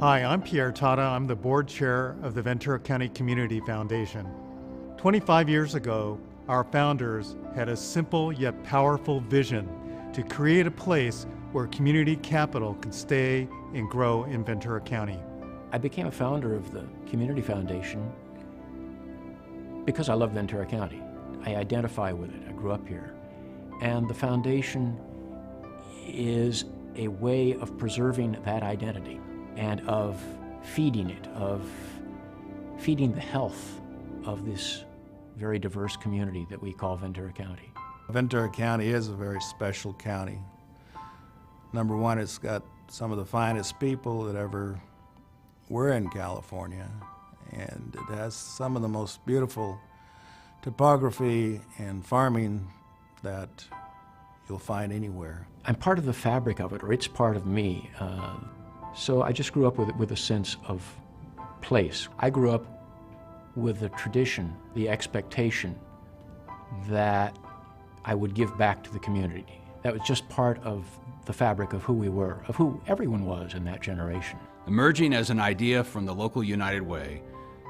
Hi, I'm Pierre Tata. I'm the board chair of the Ventura County Community Foundation. 25 years ago, our founders had a simple yet powerful vision to create a place where community capital could stay and grow in Ventura County. I became a founder of the Community Foundation because I love Ventura County. I identify with it. I grew up here. And the foundation is a way of preserving that identity and of feeding it, of feeding the health of this very diverse community that we call Ventura County. Ventura County is a very special county. Number one, it's got some of the finest people that ever were in California, and it has some of the most beautiful topography and farming that you'll find anywhere. I'm part of the fabric of it, or it's part of me. So I just grew up with a sense of place. I grew up with the tradition, the expectation that I would give back to the community. That was just part of the fabric of who we were, of who everyone was in that generation. Emerging as an idea from the local United Way,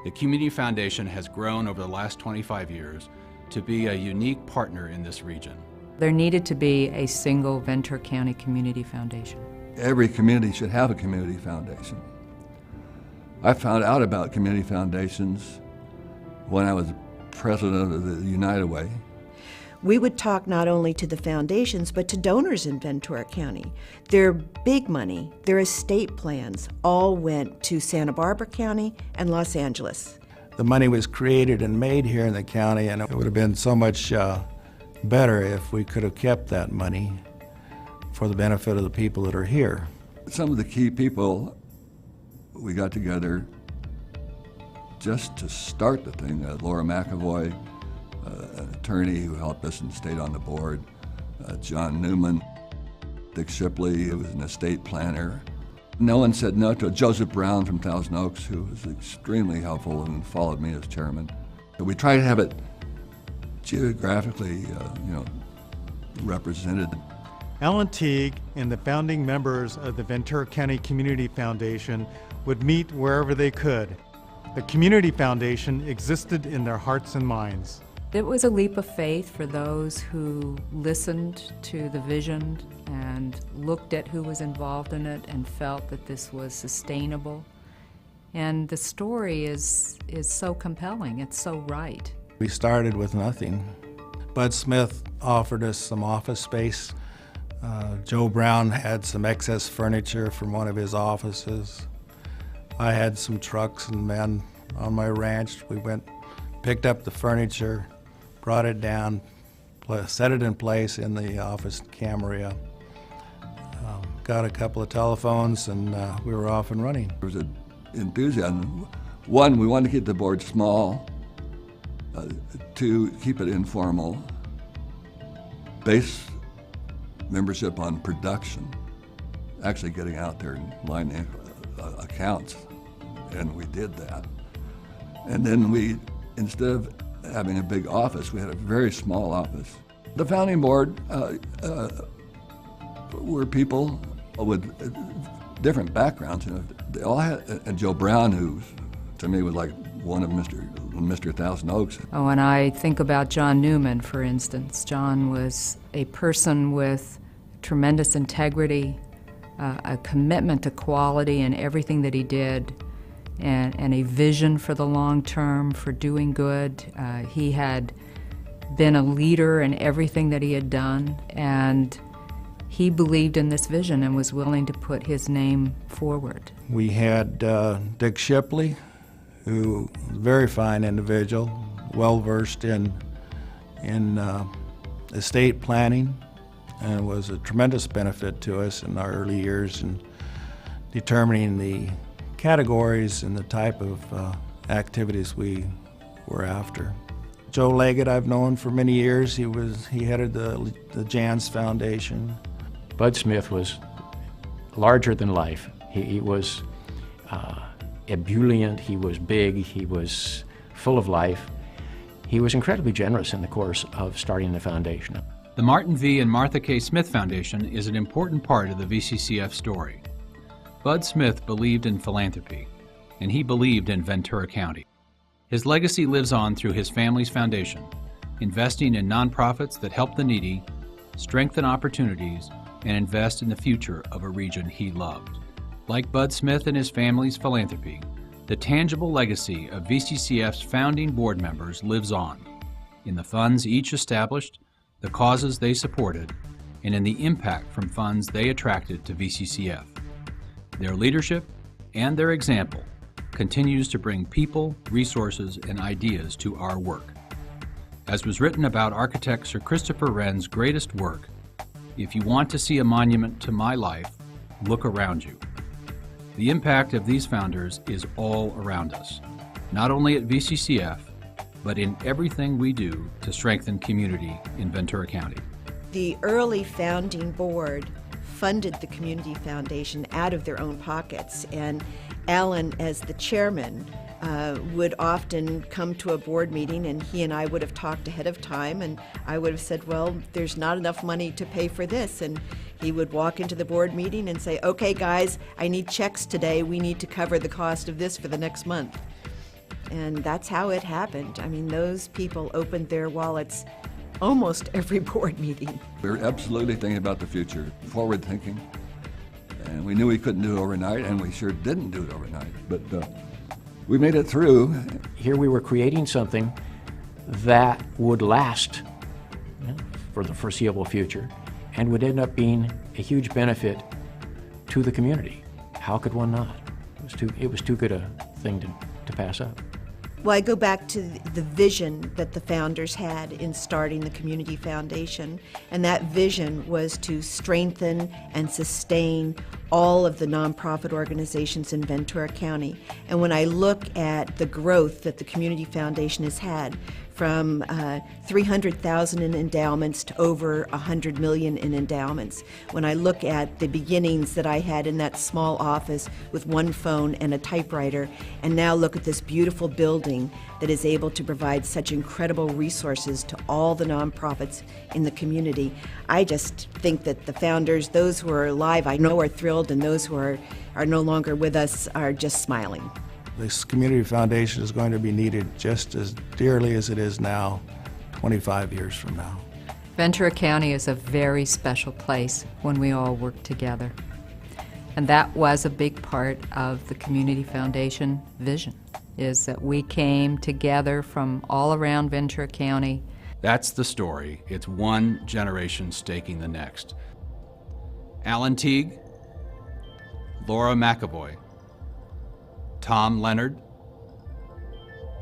the Community Foundation has grown over the last 25 years to be a unique partner in this region. There needed to be a single Ventura County Community Foundation. Every community should have a community foundation. I found out about community foundations when I was president of the United Way. We would talk not only to the foundations, but to donors in Ventura County. Their big money, their estate plans, all went to Santa Barbara County and Los Angeles. The money was created and made here in the county, and it would have been so much better if we could have kept that money for the benefit of the people that are here. Some of the key people, we got together just to start the thing. Laura McAvoy, an attorney who helped us and stayed on the board, John Newman, Dick Shipley, who was an estate planner. No one said no to Joseph Brown from Thousand Oaks, who was extremely helpful and followed me as chairman. So we tried to have it geographically, represented. Alan Teague and the founding members of the Ventura County Community Foundation would meet wherever they could. The Community Foundation existed in their hearts and minds. It was a leap of faith for those who listened to the vision and looked at who was involved in it and felt that this was sustainable. And the story is so compelling, it's so right. We started with nothing. Bud Smith offered us some office space. Joe Brown had some excess furniture from one of his offices. I had some trucks and men on my ranch. We went, picked up the furniture, brought it down, set it in place in the office Camaria. Got a couple of telephones, and we were off and running. There was an enthusiasm. One, we wanted to keep the board small. Two, keep it informal. Base membership on production, actually getting out there and lining accounts, and we did that. And then we, instead of having a big office, we had a very small office. The founding board were people with different backgrounds. They all had, and Joe Brown, who to me was like one of Mr. Thousand Oaks. Oh, and I think about John Newman, for instance. John was a person with tremendous integrity, a commitment to quality in everything that he did, and a vision for the long term, for doing good. He had been a leader in everything that he had done, and he believed in this vision and was willing to put his name forward. We had Dick Shipley, who was a very fine individual, well-versed in estate planning, and was a tremendous benefit to us in our early years in determining the categories and the type of activities we were after. Joe Leggett I've known for many years. He headed the Jans Foundation. Bud Smith was larger than life. He was ebullient, he was big, he was full of life. He was incredibly generous in the course of starting the foundation. The Martin V. and Martha K. Smith Foundation is an important part of the VCCF story. Bud Smith believed in philanthropy, and he believed in Ventura County. His legacy lives on through his family's foundation, investing in nonprofits that help the needy, strengthen opportunities, and invest in the future of a region he loved. Like Bud Smith and his family's philanthropy, the tangible legacy of VCCF's founding board members lives on, in the funds each established, the causes they supported, and in the impact from funds they attracted to VCCF. Their leadership and their example continues to bring people, resources, and ideas to our work. As was written about architect Sir Christopher Wren's greatest work, if you want to see a monument to my life, look around you. The impact of these founders is all around us, not only at VCCF, but in everything we do to strengthen community in Ventura County. The early founding board funded the Community Foundation out of their own pockets, and Alan, as the chairman, would often come to a board meeting, and he and I would have talked ahead of time, and I would have said, well, there's not enough money to pay for this, and he would walk into the board meeting and say, okay guys, I need checks today, we need to cover the cost of this for the next month. And that's how it happened. I mean, those people opened their wallets almost every board meeting. We were absolutely thinking about the future, forward thinking, and we knew we couldn't do it overnight, and we sure didn't do it overnight, but we made it through. Here we were creating something that would last for the foreseeable future and would end up being a huge benefit to the community. How could one not? It was too good a thing to pass up. Well, I go back to the vision that the founders had in starting the Community Foundation, and that vision was to strengthen and sustain all of the nonprofit organizations in Ventura County. And when I look at the growth that the Community Foundation has had, from $300,000 in endowments to over $100 million in endowments. When I look at the beginnings that I had in that small office with one phone and a typewriter, and now look at this beautiful building that is able to provide such incredible resources to all the nonprofits in the community, I just think that the founders, those who are alive, I know are thrilled, and those who are no longer with us are just smiling. This community foundation is going to be needed just as dearly as it is now, 25 years from now. Ventura County is a very special place when we all work together. And that was a big part of the Community Foundation vision, is that we came together from all around Ventura County. That's the story. It's one generation staking the next. Alan Teague, Laura McAvoy, Tom Leonard,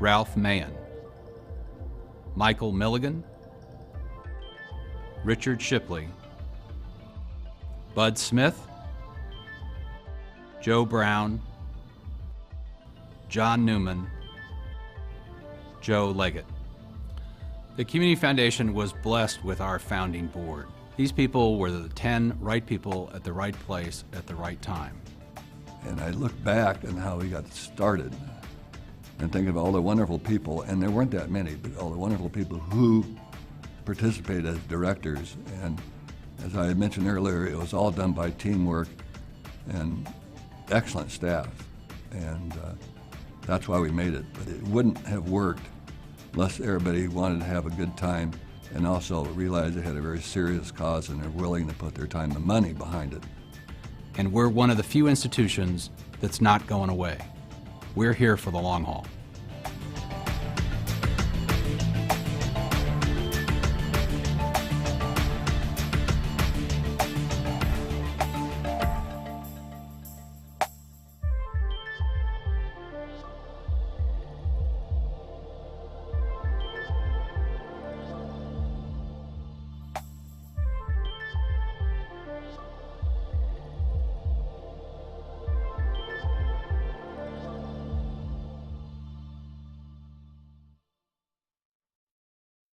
Ralph Mahan, Michael Milligan, Richard Shipley, Bud Smith, Joe Brown, John Newman, Joe Leggett. The Community Foundation was blessed with our founding board. These people were the 10 right people at the right place at the right time. And I look back on how we got started and think of all the wonderful people, and there weren't that many, but all the wonderful people who participated as directors. And as I had mentioned earlier, it was all done by teamwork and excellent staff. And that's why we made it. But it wouldn't have worked unless everybody wanted to have a good time and also realized they had a very serious cause and they're willing to put their time and money behind it. And we're one of the few institutions that's not going away. We're here for the long haul.